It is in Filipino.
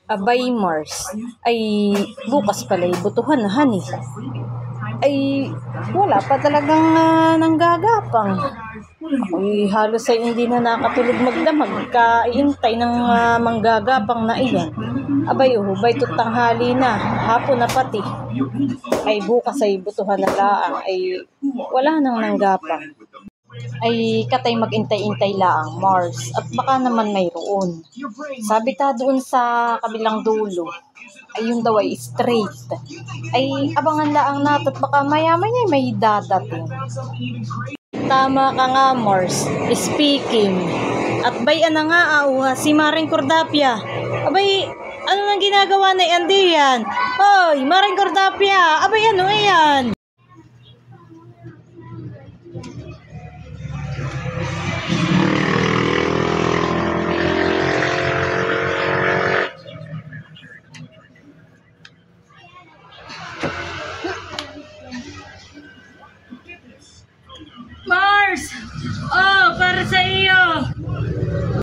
Abay Mars, ay bukas pala'y butuhan na honey. Ay wala pa talagang nanggagapang. Ako'y halos ay hindi na nakatulog magdamag, kaintay ng manggagapang na iyan. Abay bay tutanghali na, hapon na pati. Ay bukas ay butuhan na laang, ay wala nang nanggapang. Ay katay magintay-intay laang Mars, at baka naman mayroon. Sabi ta doon sa kabilang dulo, ay yun daw ay straight. Ay abangan laang natot, baka maya-maya may dadating. Tama ka nga Mars, speaking. At bayan na nga si Maring Cordapia. Abay, ano nang ginagawa na Andy yan? Hoy, Maring Cordapia, abay ano yan? Mars! Oh, para sa iyo!